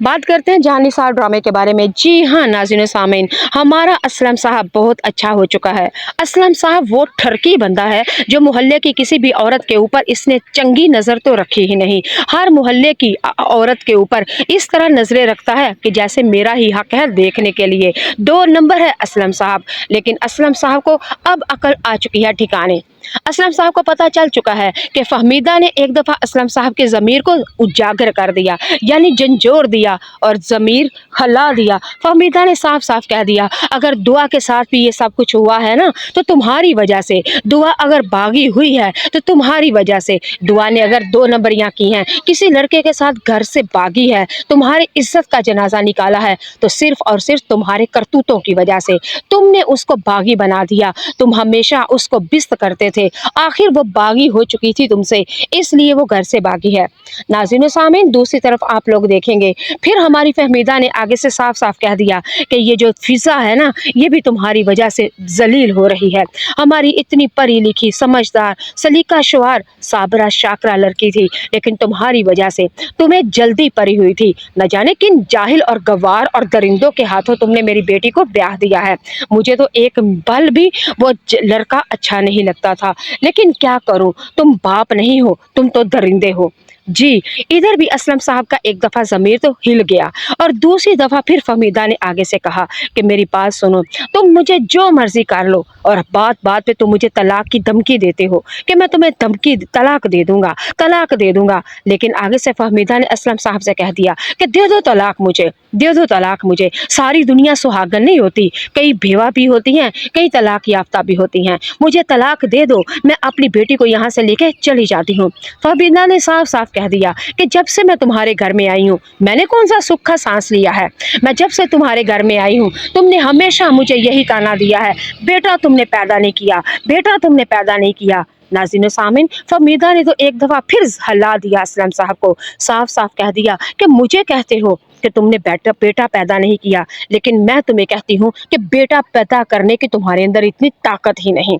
बात करते हैं जानिसार ड्रामे के बारे में। जी हाँ नाज़रीन सामीन, हमारा असलम साहब बहुत अच्छा हो चुका है। असलम साहब वो ठरकी बंदा है जो मोहल्ले की किसी भी औरत के ऊपर इसने चंगी नज़र तो रखी ही नहीं। हर मोहल्ले की औरत के ऊपर इस तरह नज़रें रखता है कि जैसे मेरा ही हक है देखने के लिए। 2 नंबर है असलम साहब। लेकिन असलम साहब को अब अकल आ चुकी है ठिकाने। असलम साहब को पता चल चुका है कि फहमीदा ने एक दफ़ा असलम साहब के ज़मीर को उजागर कर दिया, यानी झंझोर दिया और ज़मीर हला दिया। फहमीदा ने साफ साफ कह दिया, अगर दुआ के साथ भी ये सब कुछ हुआ है ना तो तुम्हारी वजह से। दुआ अगर बागी हुई है तो तुम्हारी वजह से। दुआ ने अगर 2 नंबरियाँ की हैं, किसी लड़के के साथ घर से बागी है, तुम्हारी इज्जत का जनाजा निकाला है, तो सिर्फ और सिर्फ तुम्हारे करतूतों की वजह से। तुमने उसको बागी बना दिया। तुम हमेशा उसको बिस्त करते थे, आखिर वो बागी हो चुकी थी तुमसे, इसलिए वो घर से बागी है। नाज़रीन सामीन, दूसरी तरफ आप लोग देखेंगे फिर हमारी फहमीदा ने आगे से साफ साफ कह दिया कि ये जो फिज़ा है ना, ये भी तुम्हारी वजह से जलील हो रही है। हमारी इतनी पढ़ी लिखी, समझदार, सलीका शुआर, साबरा शाकरा लड़की थी, लेकिन तुम्हारी वजह से तुम्हें जल्दी पड़ी हुई थी। न जाने किन जाहिल और गवार और दरिंदों के हाथों तुमने मेरी बेटी को ब्याह दिया है। मुझे तो एक पल भी वो लड़का अच्छा नहीं लगता था, लेकिन क्या करूं, तुम बाप नहीं हो, तुम तो दरिंदे हो। जी, इधर भी असलम साहब का एक दफ़ा ज़मीर तो हिल गया और दूसरी दफ़ा फिर फहमीदा ने आगे से कहा कि मेरी बात सुनो, तुम मुझे जो मर्ज़ी कर लो और बात बात पे तुम मुझे तलाक की धमकी देते हो कि मैं तुम्हें धमकी तलाक दे दूँगा, तलाक दे दूँगा। लेकिन आगे से फहमीदा ने असलम साहब से कह दिया कि दे दो तलाक मुझे, दे दो तलाक मुझे। सारी दुनिया सुहागन नहीं होती, कई बेवा भी होती हैं, कई तलाक याफ्ता भी होती हैं। मुझे तलाक दे दो, मैं अपनी बेटी को यहाँ से लेके चली जाती हूँ। फहमीदा ने साफ साफ कह दिया कि जब से मैं तुम्हारे घर में आई हूँ, मैंने कौन सा सुख का सांस लिया है। मैं जब से तुम्हारे घर में आई हूँ, तुमने हमेशा मुझे यही ताना दिया है, बेटा तुमने पैदा नहीं किया, बेटा तुमने पैदा नहीं किया। नाज़रीन सामीन, फहमीदा ने तो एक दफ़ा फिर हला दिया असलम साहब को, साफ साफ कह दिया कि मुझे कहते हो कि तुमने बेटा पैदा नहीं किया, लेकिन मैं तुम्हें कहती हूँ कि बेटा पैदा करने की तुम्हारे अंदर इतनी ताकत ही नहीं।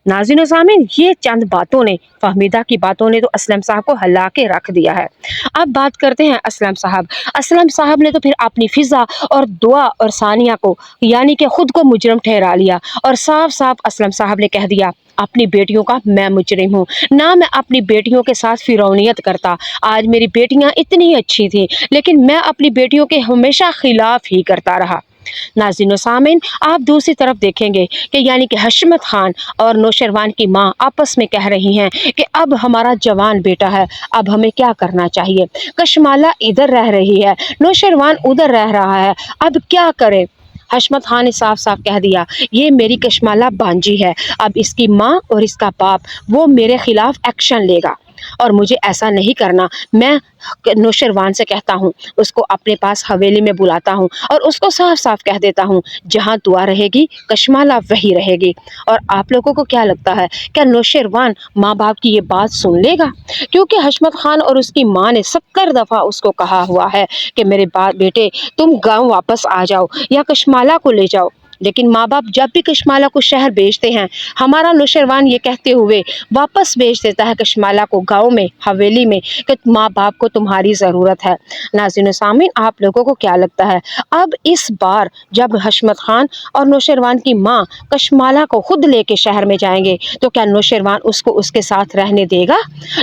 नाज़रीन सामीन, ये चंद बातों ने, फहमीदा की बातों ने तो असलम साहब को हला के रख दिया है। अब बात करते हैं असलम साहब। असलम साहब ने तो फिर अपनी फिज़ा और दुआ और सानिया को, यानी कि खुद को मुजरम ठहरा लिया और साफ साफ असलम साहब ने कह दिया अपनी बेटियों का मैं मुजरिम हूँ ना, मैं अपनी बेटियों के साथ फिरौनियत करता। आज मेरी बेटियां इतनी अच्छी थी, लेकिन मैं अपनी बेटियों के हमेशा खिलाफ ही करता रहा। नाज़रीन सामीन, आप दूसरी तरफ देखेंगे कि यानी कि हशमत खान और नौशरवान की माँ आपस में कह रही हैं कि अब हमारा जवान बेटा है, अब हमें क्या करना चाहिए। कशमाला इधर रह रही है, नौशरवान उधर रह रहा है, अब क्या करें। हशमत खान ने साफ साफ कह दिया, ये मेरी कशमाला बांजी है, अब इसकी माँ और इसका बाप वो मेरे खिलाफ एक्शन लेगा और मुझे ऐसा नहीं करना। मैं नौशरवान से कहता हूँ, उसको अपने पास हवेली में बुलाता हूँ और उसको साफ साफ कह देता हूँ, जहाँ दुआ रहेगी कशमाला वही रहेगी। और आप लोगों को क्या लगता है, क्या नौशरवान माँ बाप की ये बात सुन लेगा? क्योंकि हशमत खान और उसकी माँ ने 70 दफ़ा उसको कहा हुआ है कि मेरे बेटे तुम गाँव वापस आ जाओ या कशमाला को ले जाओ। लेकिन माँ बाप जब भी कशमाला को शहर भेजते हैं, हमारा नौशरवान ये कहते हुए वापस भेज देता है कशमाला को गांव में, हवेली में, कि माँ बाप को तुम्हारी ज़रूरत है। नाज़रीन सामीन, आप लोगों को क्या लगता है, अब इस बार जब हशमत खान और नौशरवान की माँ कशमाला को खुद लेके शहर में जाएंगे तो क्या नौशरवान उसको उसके साथ रहने देगा?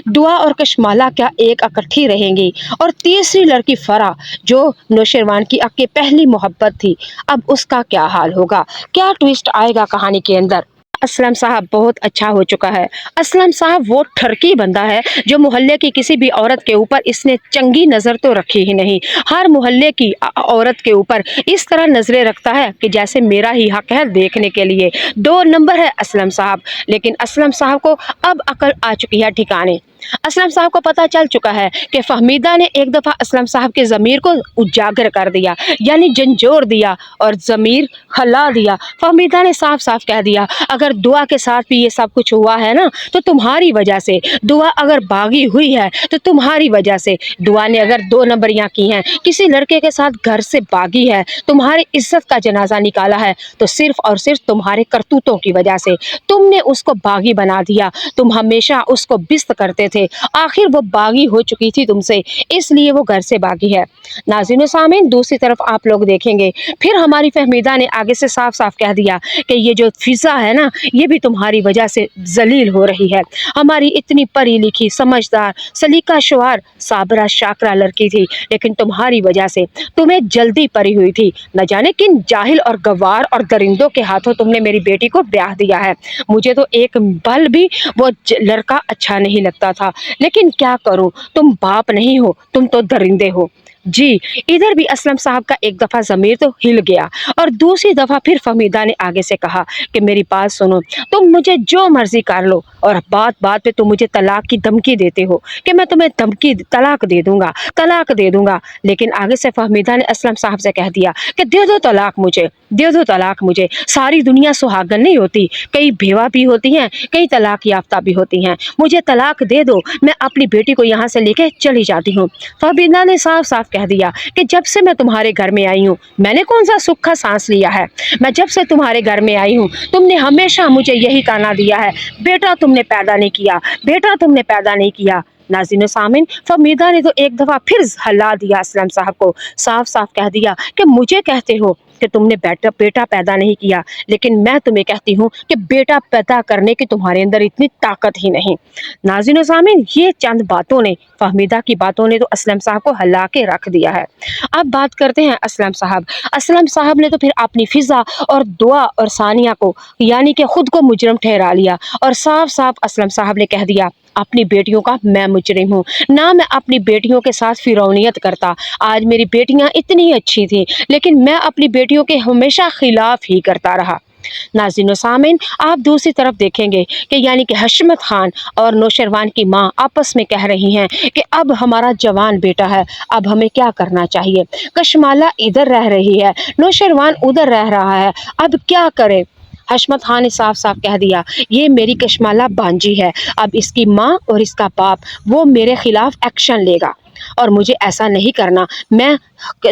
दुआ और कशमाला क्या एक इकट्ठी रहेंगी? और तीसरी लड़की फरा जो नौशरवान की आपकी पहली मोहब्बत थी, अब उसका क्या हाल होगा? क्या ट्विस्ट आएगा कहानी के अंदर? असलम साहब बहुत अच्छा हो चुका है। असलम साहब वो ठरकी बंदा है जो मोहल्ले की किसी भी औरत के ऊपर इसने चंगी नज़र तो रखी ही नहीं। हर मोहल्ले की औरत के ऊपर इस तरह नज़रें रखता है कि जैसे मेरा ही हक है देखने के लिए। 2 नंबर है असलम साहब। लेकिन असलम साहब को अब अकल आ चुकी है ठिकाने। असलम साहब को पता चल चुका है कि फहमीदा ने एक दफ़ा असलम साहब के ज़मीर को उजागर कर दिया, यानी झंझोर दिया और ज़मीर हला दिया। फहमीदा ने साफ साफ कह दिया, अगर दुआ के साथ भी ये सब कुछ हुआ है ना तो तुम्हारी वजह से। दुआ अगर बागी हुई है तो तुम्हारी वजह से। दुआ ने अगर 2 नंबरियाँ की हैं, किसी लड़के के साथ घर से बागी है, तुम्हारी इज्जत का जनाजा निकाला है, तो सिर्फ और सिर्फ तुम्हारे करतूतों की वजह से। तुमने उसको बागी बना दिया, तुम हमेशा उसको बिस्त करते थे। आखिर वो बागी हो चुकी थी तुमसे, इसलिए वो घर से बागी है। नाज़रीन व सामीन, दूसरी तरफ आप लोग देखेंगे फिर हमारी फहमीदा ने आगे से साफ साफ कह दिया कि ये जो फिज़ा है ना, ये भी तुम्हारी वजह से जलील हो रही है। हमारी इतनी पढ़ी लिखी, समझदार, सलीका शुआर, साबरा शाकरा लड़की थी, लेकिन तुम्हारी वजह से तुम्हें जल्दी पड़ी हुई थी। न जाने किन जाहिल और गवार और दरिंदों के हाथों तुमने मेरी बेटी को ब्याह दिया है। मुझे तो एक पल भी वो लड़का अच्छा नहीं लगता था, लेकिन क्या करूं, तुम बाप नहीं हो, तुम तो दरिंदे हो। जी, इधर भी असलम साहब का एक दफ़ा ज़मीर तो हिल गया और दूसरी दफ़ा फिर फहमीदा ने आगे से कहा कि मेरी बात सुनो, तुम मुझे जो मर्ज़ी कर लो और बात बात पे तुम मुझे तलाक की धमकी देते हो कि मैं तुम्हें तलाक दे दूंगा। लेकिन आगे से फहमीदा ने असलम साहब से कह दिया कि दे दो तलाक मुझे, दे दो तलाक मुझे। सारी दुनिया सुहागन नहीं होती, कई बेवा भी होती हैं, कई तलाक याफ्ता भी होती हैं। मुझे तलाक दे दो, मैं अपनी बेटी को यहाँ से लेके चली जाती हूँ। फहमीदा ने साफ साफ कह दिया कि जब से मैं तुम्हारे घर में आई हूँ, मैंने कौन सा सुख का सांस लिया है। मैं जब से तुम्हारे घर में आई हूँ, तुमने हमेशा मुझे यही ताना दिया है, बेटा तुमने पैदा नहीं किया, बेटा तुमने पैदा नहीं किया। नाज़रीन सामीन, फहमीदा ने तो एक दफ़ा फिर हल्ला दिया असलम साहब को, साफ साफ कह दिया कि मुझे कहते हो कि तुमने बेटा पैदा नहीं किया, लेकिन मैं तुम्हें कहती हूँ कि बेटा पैदा करने की तुम्हारे अंदर इतनी ताकत ही नहीं। नाज़रीन सामीन, ये चंद बातों ने, फहमीदा की बातों ने तो असलम साहब को हल्ला के रख दिया है। अब बात करते हैं असलम साहब। असलम साहब ने तो फिर अपनी फिजा और दुआ और सानिया को, यानी कि खुद को मुजरम ठहरा लिया और साफ साफ असलम साहब ने कह दिया अपनी बेटियों का मैं मुजरिम हूँ, ना मैं अपनी बेटियों के साथ फिरौनियत करता। आज मेरी बेटियां इतनी अच्छी थी, लेकिन मैं अपनी बेटियों के हमेशा खिलाफ ही करता रहा। नाज़रीन सामीन, आप दूसरी तरफ देखेंगे कि यानी कि हशमत खान और नौशरवान की माँ आपस में कह रही हैं कि अब हमारा जवान बेटा है, अब हमें क्या करना चाहिए। कशमाला इधर रह रही है, नौशरवान उधर रह रहा है, अब क्या करें। हशमत खान ने साफ साफ कह दिया ये मेरी कशमाला बांजी है, अब इसकी माँ और इसका बाप वो मेरे खिलाफ एक्शन लेगा और मुझे ऐसा नहीं करना। मैं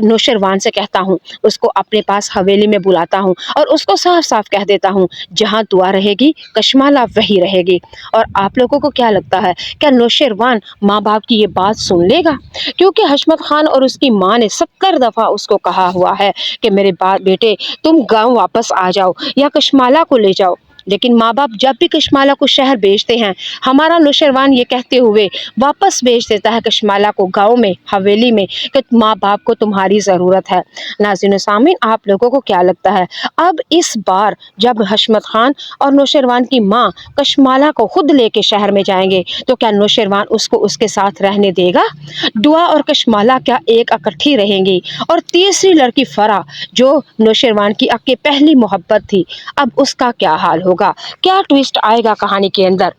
नौशरवान से कहता हूँ, उसको अपने पास हवेली में बुलाता हूँ और उसको साफ साफ कह देता हूँ जहाँ दुआ रहेगी कशमाला वही रहेगी। और आप लोगों को क्या लगता है, क्या नौशरवान माँ बाप की ये बात सुन लेगा? क्योंकि हशमत खान और उसकी माँ ने 70 दफ़ा उसको कहा हुआ है कि मेरे बेटे तुम गाँव वापस आ जाओ या कशमाला को ले जाओ, लेकिन माँ बाप जब भी कशमाला को शहर भेजते हैं, हमारा नौशरवान ये कहते हुए वापस भेज देता है कशमाला को गांव में, हवेली में, कि माँ बाप को तुम्हारी ज़रूरत है। नाज़रीन सामीन, आप लोगों को क्या लगता है, अब इस बार जब हशमत खान और नौशरवान की माँ कशमाला को खुद लेके शहर में जाएंगे, तो क्या नौशरवान उसको उसके साथ रहने देगा? दुआ और कशमाला क्या एक इकट्ठी रहेंगी? और तीसरी लड़की फरा, जो नौशरवान की पहली मोहब्बत थी, अब उसका क्या हाल होगा? क्या ट्विस्ट आएगा कहानी के अंदर?